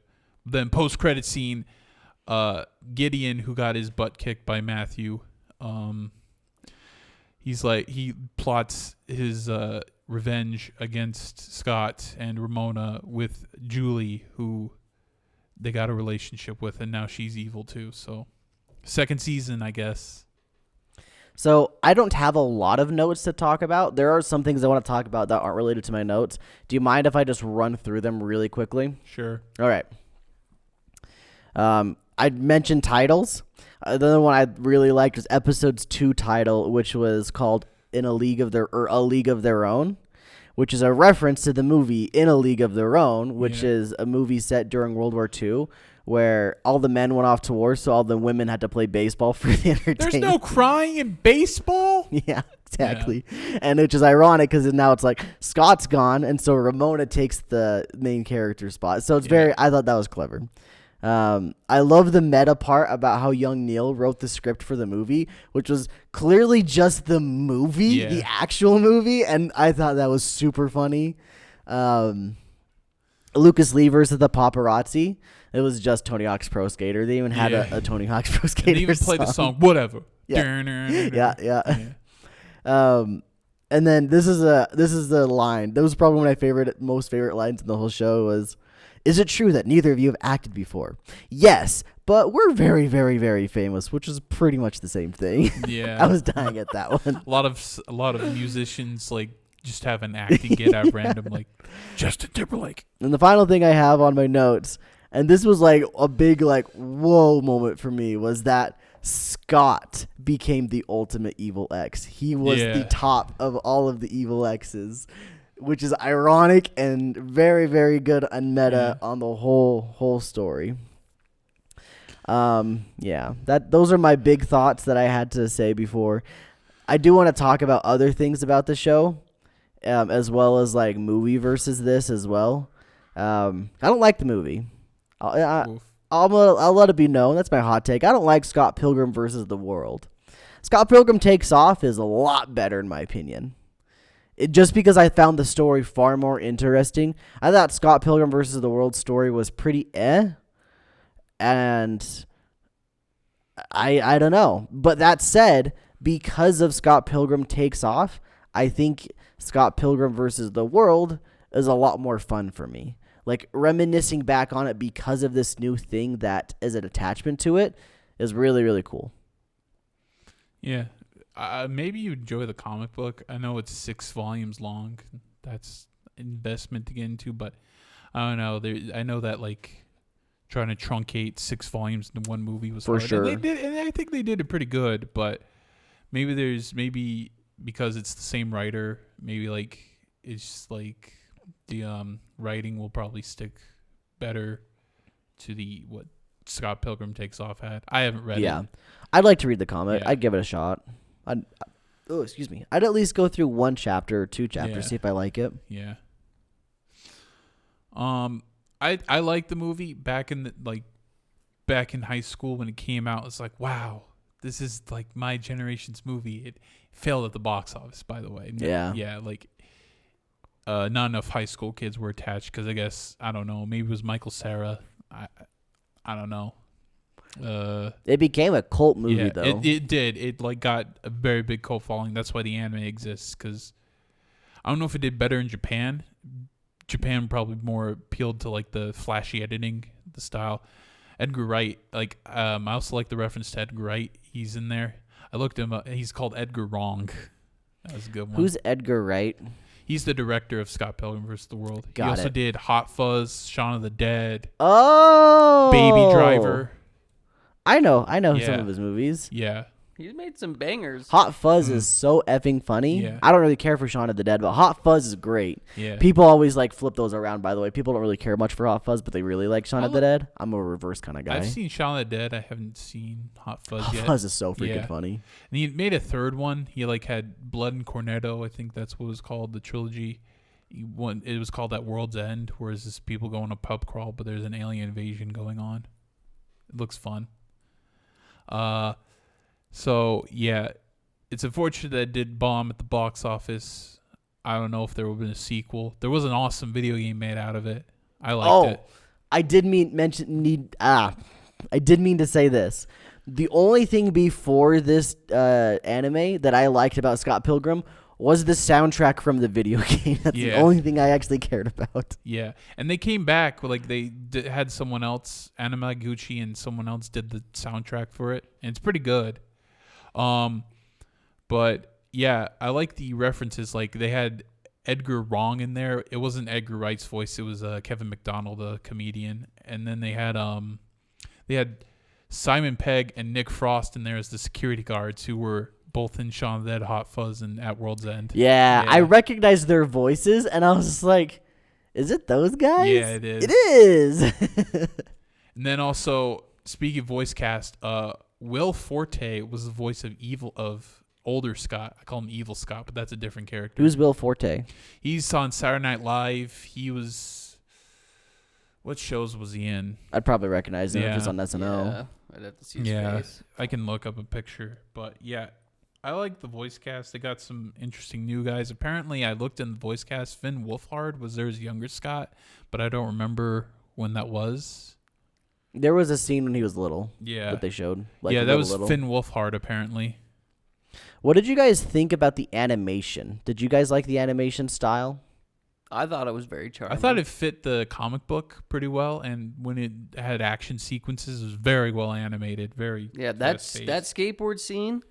Then post-credit scene, Gideon, who got his butt kicked by Matthew, he plots his revenge against Scott and Ramona with Julie, who they got a relationship with, and now she's evil too. So, second season, I guess. So I don't have a lot of notes to talk about. There are some things I want to talk about that aren't related to my notes. Do you mind if I just run through them really quickly? Sure. All right. I mentioned titles. The other one I really liked was episode's 2 title, which was called A League of Their Own, which is a reference to the movie In a League of Their Own, which is a movie set during World War II, where all the men went off to war, so all the women had to play baseball for the entertainment. There's no crying in baseball? Yeah, exactly. Yeah. And which is ironic because now it's like Scott's gone, and so Ramona takes the main character spot. So it's I thought that was clever. I love the meta part about how young Neil wrote the script for the movie, which was clearly just the movie, the actual movie, and I thought that was super funny. Lucas Lee versus the Paparazzi. It was just Tony Hawk's Pro Skater. They even had a Tony Hawk's Pro Skater. And they even played the song, whatever. Yeah. Yeah. And then this is the line. That was probably one of my most favorite lines in the whole show was, "Is it true that neither of you have acted before?" "Yes, but we're very, very, very famous," which is pretty much the same thing. Yeah. I was dying at that one. a lot of musicians like just have an acting get out random, like Justin Timberlake. And the final thing I have on my notes, and this was like a big like whoa moment for me, was that Scott became the ultimate evil X. He was the top of all of the evil X's, which is ironic and very, very good on meta on the whole story. Those are my big thoughts that I had to say before. I do want to talk about other things about the show, as well as like movie versus this as well. I don't like the movie. I'll let it be known. That's my hot take. I don't like Scott Pilgrim versus the World. Scott Pilgrim Takes Off is a lot better in my opinion. Just because I found the story far more interesting. I thought Scott Pilgrim versus the World story was pretty and I don't know. But that said, because of Scott Pilgrim Takes Off, I think Scott Pilgrim versus the World is a lot more fun for me. Like, reminiscing back on it because of this new thing that is an attachment to it is really, really cool. Yeah. Maybe you enjoy the comic book. I know it's 6 volumes long. That's investment to get into, but I don't know. I know that, like, trying to truncate 6 volumes into one movie was for hard. sure. And I think they did it pretty good, but maybe because it's the same writer, maybe, like, it's just, like, the writing will probably stick better to what Scott Pilgrim Takes Off had. I haven't read it. Yeah. I'd like to read the comic. Yeah. I'd give it a shot. I'd at least go through 1 chapter or 2 chapters, see if I like it. Yeah. I liked the movie back in high school when it came out. It's like, wow, this is like my generation's movie. It failed at the box office, by the way. Yeah. Yeah, like not enough high school kids were attached because I guess, I don't know, maybe it was Michael Cera. I don't know. It became a cult movie, though. It did. It like got a very big cult following. That's why the anime exists. Because I don't know if it did better in Japan. Japan probably more appealed to like the flashy editing, the style. Edgar Wright, like I also like the reference to Edgar Wright. He's in there. I looked him up. He's called Edgar Wrong. That was a good one. Who's Edgar Wright? He's the director of Scott Pilgrim vs. the World. Got he also it. did Hot Fuzz, Shaun of the Dead, Oh, Baby Driver. I know Yeah. some of his movies. Yeah. He's made some bangers. Hot Fuzz is so effing funny. Yeah. I don't really care for Shaun of the Dead, but Hot Fuzz is great. Yeah. People always like flip those around, by the way. People don't really care much for Hot Fuzz, but they really like Shaun of the Dead. I'm a reverse kind of guy. I've seen Shaun of the Dead. I haven't seen Hot Fuzz Hot yet. Fuzz is so freaking Yeah. funny. And he made a third one. He like had Blood and Cornetto. I think that's what it was called, the trilogy. It was called At World's End, where it's just people go on a pub crawl, but there's an alien invasion going on. It looks fun. So yeah, it's unfortunate that it did bomb at the box office. I don't know if there would have been a sequel. There was an awesome video game made out of it. I liked it. I did mean to say this. The only thing before this anime that I liked about Scott Pilgrim was the soundtrack from the video game. That's the only thing I actually cared about. Yeah, and they came back like they had someone else, Anamaguchi, and someone else did the soundtrack for it, and it's pretty good. But yeah, I like the references. Like they had Edgar Wrong in there. It wasn't Edgar Wright's voice. It was Kevin McDonald, the comedian, and then they had Simon Pegg and Nick Frost in there as the security guards who were both in Shaun of the Dead, Hot Fuzz, and At World's End. Yeah, I recognized their voices, and I was just like, is it those guys? Yeah, it is. It is. And then also, speaking of voice cast, Will Forte was the voice of older Scott. I call him Evil Scott, but that's a different character. Who's Will Forte? He's on Saturday Night Live. He was... What shows was he in? I'd probably recognize him if it's on SNL. Yeah, I'd have to see his face. I can look up a picture. But yeah, I like the voice cast. They got some interesting new guys. Apparently, I looked in the voice cast. Finn Wolfhard was there as younger Scott, but I don't remember when that was. There was a scene when he was little. Yeah. That they showed. That was Finn Wolfhard, apparently. What did you guys think about the animation? Did you guys like the animation style? I thought it was very charming. I thought it fit the comic book pretty well, and when it had action sequences, it was very well animated. Very that skateboard scene.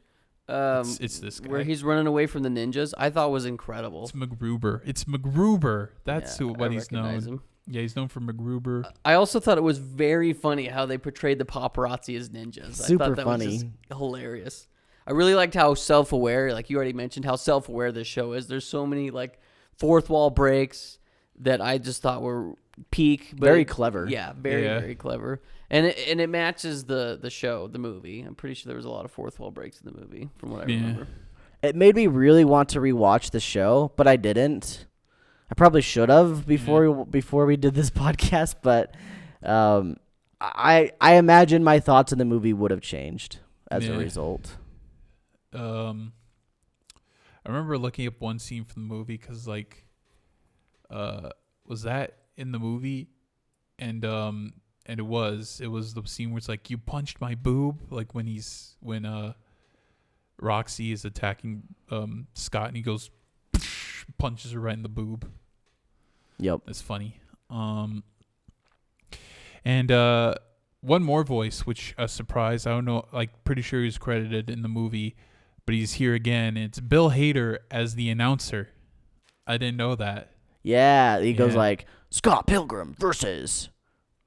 It's this guy where he's running away from the ninjas. I thought was incredible. It's MacGruber. That's what he's known. Him. Yeah, he's known for MacGruber. I also thought it was very funny how they portrayed the paparazzi as ninjas. Super I thought that funny. was just hilarious. I really liked how self-aware, like you already mentioned, how self-aware this show is. There's so many like fourth wall breaks that I just thought were peak. But Very clever. Yeah, very clever. And it matches the show, the movie. I'm pretty sure there was a lot of fourth wall breaks in the movie, from what I remember. It made me really want to rewatch the show, but I didn't. I probably should have before we did this podcast, but I imagine my thoughts on the movie would have changed as a result. I remember looking up one scene from the movie because, like, was that in the movie? And it was the scene where it's like, you punched my boob, like when Roxy is attacking Scott and he goes punches her right in the boob. Yep. That's funny. And one more voice, which a surprise. I don't know, like pretty sure he's credited in the movie, but he's here again. It's Bill Hader as the announcer. I didn't know that. Yeah, he goes like, Scott Pilgrim versus,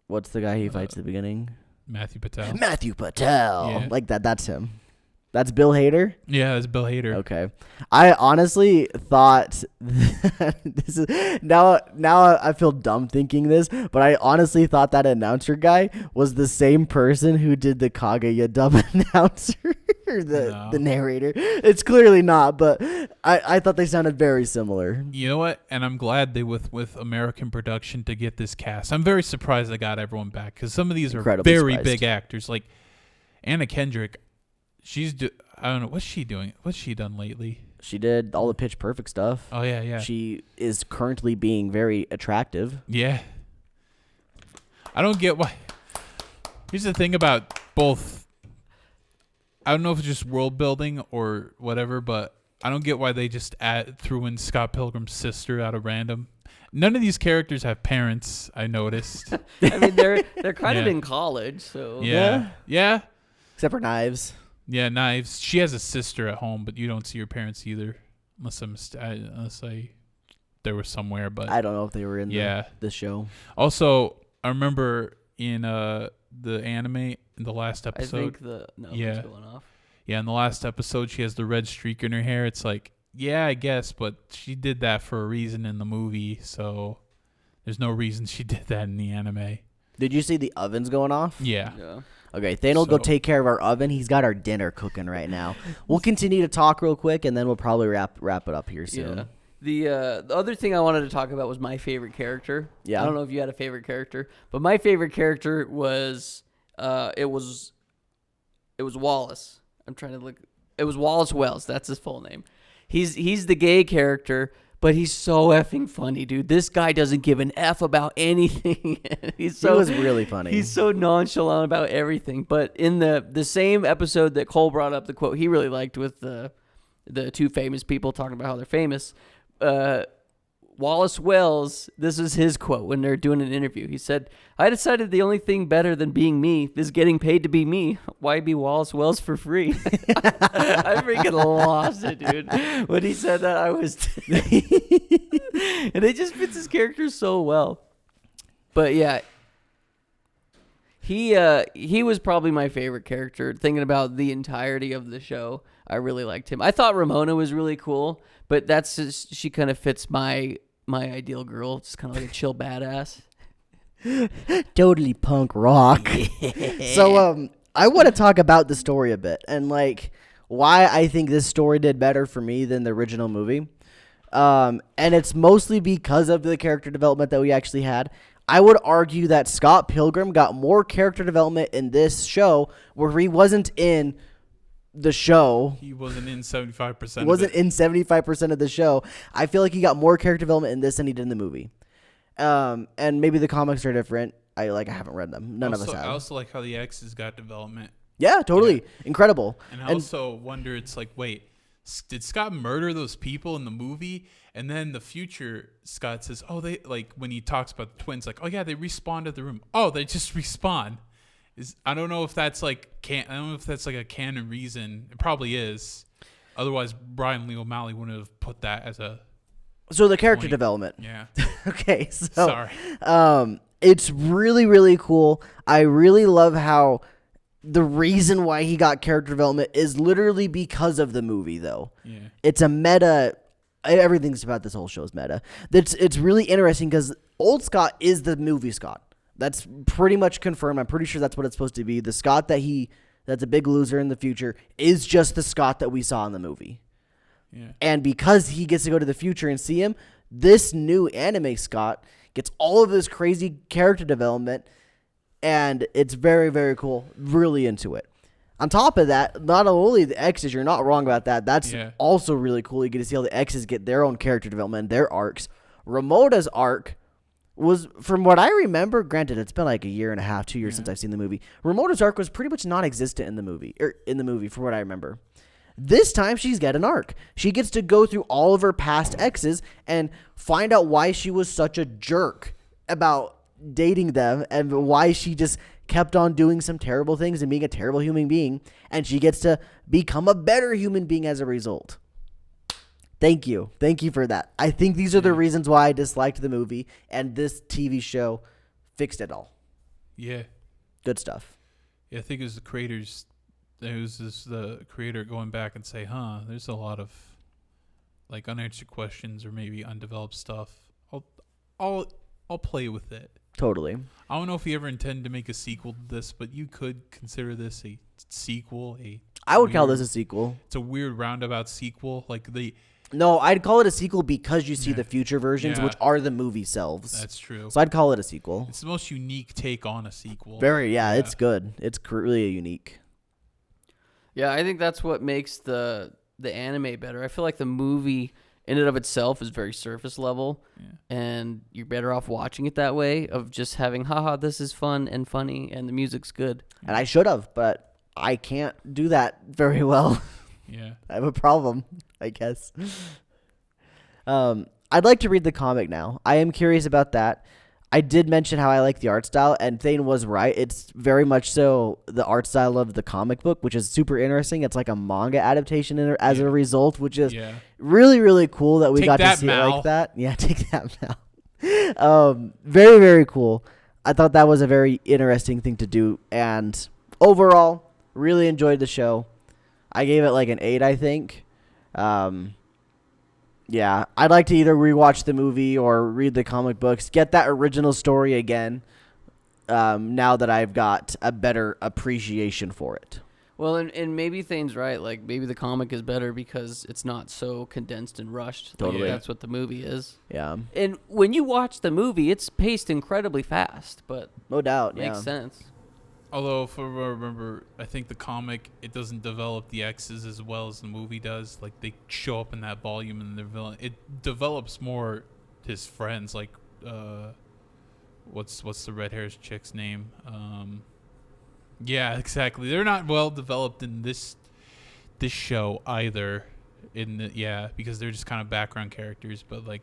what's the guy he fights at the beginning? Matthew Patel. Yeah. Like that. That's him. That's Bill Hader? Yeah, that's Bill Hader. Okay. I honestly thought this is now I feel dumb thinking this, but I honestly thought that announcer guy was the same person who did the Kaguya dub announcer, the narrator. It's clearly not, but I thought they sounded very similar. You know what? And I'm glad they with American production to get this cast. I'm very surprised they got everyone back because some of these are very big actors. Like Anna Kendrick. I don't know. What's she doing? What's she done lately? She did all the Pitch Perfect stuff. Oh, yeah. She is currently being very attractive. Yeah. I don't get why. Here's the thing about both. I don't know if it's just world building or whatever, but I don't get why they just threw in Scott Pilgrim's sister out of random. None of these characters have parents, I noticed. I mean, they're kind of in college, so. Yeah. Except for Knives. Yeah, Knives. She has a sister at home, but you don't see her parents either, unless they were somewhere. But I don't know if they were in the show. Also, I remember in the anime in the last episode. I think it's going off. Yeah, in the last episode, she has the red streak in her hair. It's like, yeah, I guess, but she did that for a reason in the movie, so there's no reason she did that in the anime. Did you see the ovens going off? Yeah. Okay, Thanos, go take care of our oven. He's got our dinner cooking right now. We'll continue to talk real quick, and then we'll probably wrap it up here soon. Yeah. The other thing I wanted to talk about was my favorite character. Yeah. I don't know if you had a favorite character, but my favorite character was it was Wallace. I'm trying to look. It was Wallace Wells. That's his full name. He's the gay character. But he's so effing funny, dude. This guy doesn't give an F about anything. He was really funny. He's so nonchalant about everything. But in the same episode that Cole brought up the quote he really liked with the two famous people talking about how they're famous, Wallace Wells, this is his quote when they're doing an interview. He said, "I decided the only thing better than being me is getting paid to be me. Why be Wallace Wells for free?" I freaking lost it, dude. When he said that, I was... And it just fits his character so well. But yeah, he was probably my favorite character. Thinking about the entirety of the show, I really liked him. I thought Ramona was really cool, but that's just, she kind of fits my ideal girl. Just kind of like a chill badass. Totally punk rock. So I want to talk about the story a bit and like why I think this story did better for me than the original movie. And it's mostly because of the character development that we actually had. I would argue that Scott Pilgrim got more character development in this show where he wasn't in the show. He wasn't in 75%. He wasn't in 75% of the show. I feel like he got more character development in this than he did in the movie. And maybe the comics are different. I haven't read them. None of us have. I also like how the X's got development. Yeah, totally. Yeah. Incredible. And I also wonder, it's like, wait, did Scott murder those people in the movie? And then the future Scott says, oh, they like when he talks about the twins, like, oh yeah, they respawned at the room. Oh, they just respawn. I don't know if that's like I don't know if that's like a canon reason. It probably is. Otherwise, Brian Lee O'Malley wouldn't have put that as a. So the character point. development. Yeah. Okay. So sorry. It's really, really cool. I really love how the reason why he got character development is literally because of the movie, though. Yeah. It's a meta. Everything's about this whole show is meta. It's really interesting because old Scott is the movie Scott. That's pretty much confirmed. I'm pretty sure that's what it's supposed to be. The Scott that's a big loser in the future is just the Scott that we saw in the movie. Yeah. And because he gets to go to the future and see him, this new anime Scott gets all of this crazy character development, and it's very, very cool. Really into it. On top of that, not only the X's, you're not wrong about that. That's also really cool. You get to see how the X's get their own character development, their arcs. Ramoda's arc was, from what I remember, granted, it's been like a year and a half, 2 years since I've seen the movie. Ramoda's arc was pretty much non-existent in the movie, from what I remember. This time, she's got an arc. She gets to go through all of her past exes and find out why she was such a jerk about dating them and why she just kept on doing some terrible things and being a terrible human being. And she gets to become a better human being as a result. Thank you. Thank you for that. I think these are the reasons why I disliked the movie, and this TV show fixed it all. Yeah. Good stuff. Yeah, I think it was the creators. It was the creator going back and say, there's a lot of like unanswered questions or maybe undeveloped stuff. I'll play with it. Totally. I don't know if he ever intended to make a sequel to this, but you could consider this a sequel. I would call this a sequel. It's a weird roundabout sequel. No, I'd call it a sequel because you see the future versions, which are the movie selves. That's true. So I'd call it a sequel. It's the most unique take on a sequel. It's good. It's really unique. Yeah, I think that's what makes the anime better. I feel like the movie in and of itself is very surface level, and you're better off watching it that way, of just having, this is fun and funny, and the music's good. And I should have, but I can't do that very well. Yeah. I have a problem, I guess. I'd like to read the comic now. I am curious about that. I did mention how I like the art style, and Thane was right. It's very much so the art style of the comic book, which is super interesting. It's like a manga adaptation as a result, which is really, really cool that we got to see it like that. Yeah, take that, Mal. Very, very cool. I thought that was a very interesting thing to do, and overall, really enjoyed the show. I gave it like an 8, I think. Yeah, I'd like to either rewatch the movie or read the comic books, get that original story again, now that I've got a better appreciation for it. Well, and maybe Thane's right. Like, maybe the comic is better because it's not so condensed and rushed. Totally. Like, that's what the movie is. Yeah. And when you watch the movie, it's paced incredibly fast, but no doubt, makes sense. Although, if I remember, I think the comic, it doesn't develop the X's as well as the movie does. Like, they show up in that volume and the villain. It develops more his friends. Like, what's the red hairs chick's name? Yeah, exactly. They're not well developed in this show either. Because they're just kind of background characters. But like,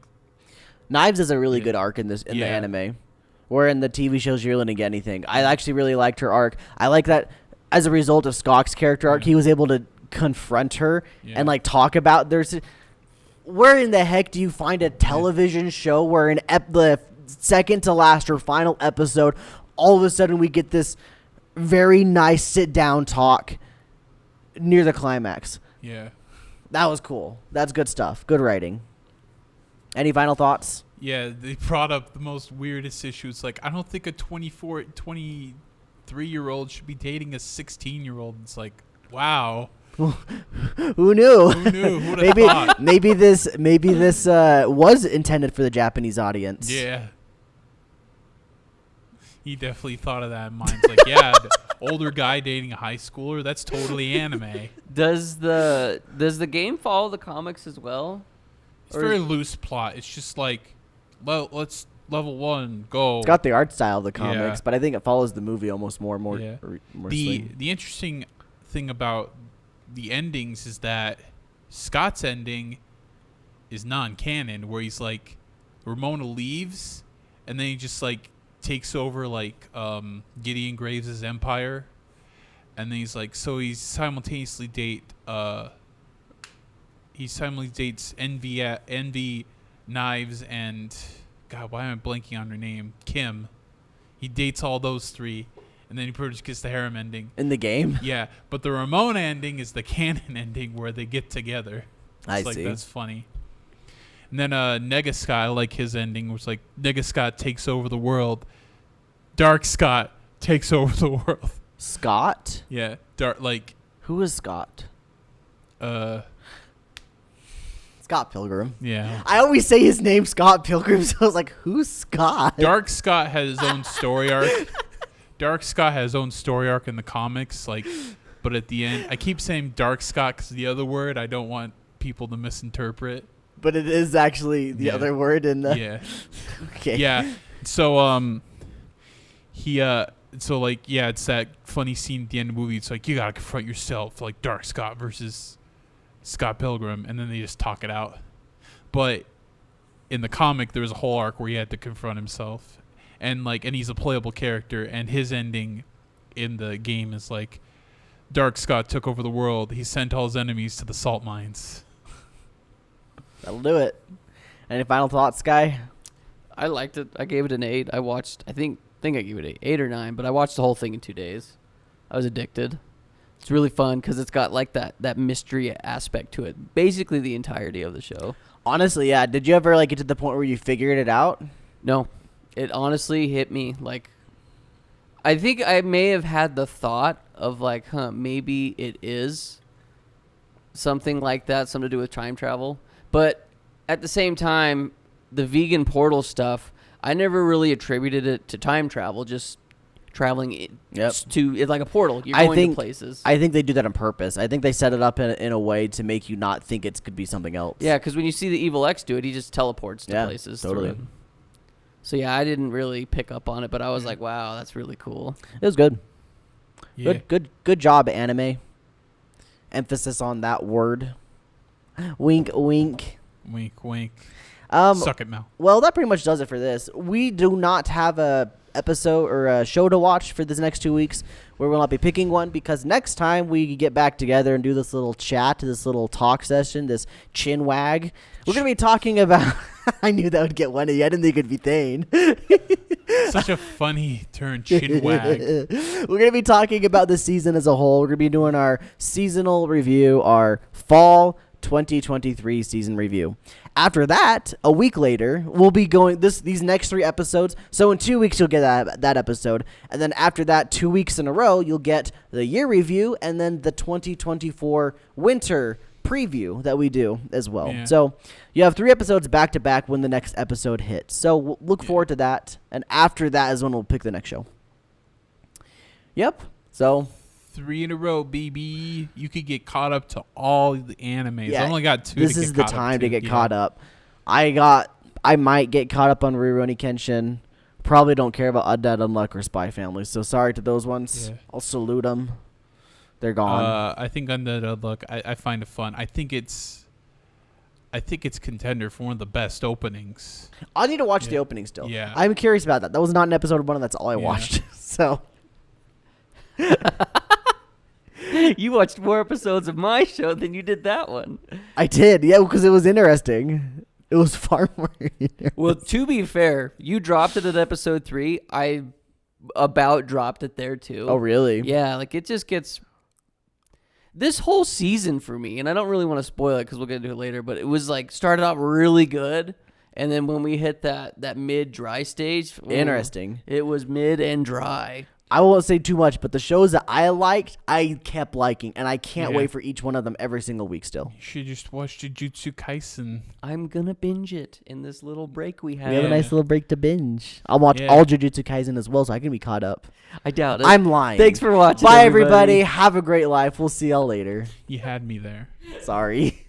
Knives is a really good arc in the anime. Where in the TV shows you really didn't get anything. I actually really liked her arc. I like that as a result of Scott's character arc, he was able to confront her and like talk about where in the heck do you find a television show where in the second to last or final episode, all of a sudden we get this very nice sit down talk near the climax. Yeah. That was cool. That's good stuff. Good writing. Any final thoughts? Yeah, they brought up the most weirdest issue. It's like, I don't think a 23-year-old should be dating a 16-year-old. It's like, wow. Who knew? Who knew? Who would have thought? Maybe this was intended for the Japanese audience. Yeah. He definitely thought of that in mind. It's like, the older guy dating a high schooler, that's totally anime. Does the game follow the comics as well? It's very loose plot. It's just like, let's level 1 go. It's got the art style of the comics, but I think it follows the movie almost more. The interesting thing about the endings is that Scott's ending is non-canon, where he's like, Ramona leaves, and then he just like takes over like Gideon Graves' empire, and then he's like, so he simultaneously dates Envy, Knives, and God, why am I blanking on her name? Kim. He dates all those three, and then he pretty much gets the harem ending. In the game? Yeah, but the Ramona ending is the canon ending where they get together. I see. see. That's funny. And then Nega Scott, I like his ending, was like Nega Scott takes over the world. Dark Scott takes over the world. Scott? Yeah, Who is Scott? Scott Pilgrim. Yeah. I always say his name Scott Pilgrim, so I was like, who's Scott? Dark Scott has his own story arc. Dark Scott has his own story arc in the comics, like, but at the end, I keep saying Dark Scott because the other word I don't want people to misinterpret. But it is actually the other word in the. Yeah. Okay. Yeah. So so like it's that funny scene at the end of the movie. It's like you gotta confront yourself, like Dark Scott versus Scott Pilgrim, and then they just talk it out. But in the comic, there was a whole arc where he had to confront himself, and he's a playable character, and his ending in the game is like Dark Scott took over the world. He sent all his enemies to the salt mines. That'll do it. Any final thoughts, Sky? I liked it. I gave it an 8. I watched. I think I gave it 8 or 9, but I watched the whole thing in 2 days. I was addicted. It's really fun because it's got like that mystery aspect to it. Basically, the entirety of the show. Honestly, yeah. Did you ever get to the point where you figured it out? No, it honestly hit me. Like, I think I may have had the thought of maybe it is something like that, something to do with time travel. But at the same time, the vegan portal stuff, I never really attributed it to time travel. Just traveling to it's like a portal. You're going to places. I think they do that on purpose. I think they set it up in a way to make you not think it could be something else. Yeah, because when you see the Evil X do it, he just teleports to places. Totally. So yeah, I didn't really pick up on it, but I was like, wow, that's really cool. It was good. Yeah. Good job, anime. Emphasis on that word. Wink, wink. Wink, wink. Suck it, Mel. Well, that pretty much does it for this. We do not have a episode or a show to watch for this next 2 weeks. We will not be picking one because next time we get back together and do this little chat, this little talk session, this chin wag, we're going to be talking about... I knew that would get one of you. I didn't think it'd be Thane. Such a funny turn, chin wag. We're going to be talking about the season as a whole. We're going to be doing our seasonal review, our fall 2023 season review. After that, a week later, we'll be going these next 3 episodes. So in 2 weeks, you'll get that episode. And then after that, 2 weeks in a row, you'll get the year review and then the 2024 winter preview that we do as well. Yeah. So you have 3 episodes back to back when the next episode hits. So we'll look forward to that. And after that is when we'll pick the next show. Yep. So 3 in a row, baby. You could get caught up to all the animes. Yeah, I only got 2. This is the time to get caught up. I might get caught up on Rurouni Kenshin. Probably don't care about Undead Unluck or Spy Family. So sorry to those ones. Yeah. I'll salute them. They're gone. I think Undead Unluck. I find it fun. I think it's contender for one of the best openings. I need to watch the opening still. Yeah. I'm curious about that. That was not an episode 1. That's all I watched. So. You watched more episodes of my show than you did that one. I did, yeah, because it was interesting. It was far more interesting. Well, to be fair, you dropped it at episode 3. I about dropped it there too. Oh, really? Yeah, it just gets... This whole season for me, and I don't really want to spoil it because we'll get into it later, but it was started out really good, and then when we hit that mid-dry stage... Interesting. It was mid and dry. I won't say too much, but the shows that I liked, I kept liking, and I can't wait for each one of them every single week still. You should just watch Jujutsu Kaisen. I'm going to binge it in this little break we have. We have a nice little break to binge. I'll watch all Jujutsu Kaisen as well, so I can be caught up. I doubt it. I'm lying. Thanks for watching, Bye, everybody. Have a great life. We'll see y'all later. You had me there. Sorry.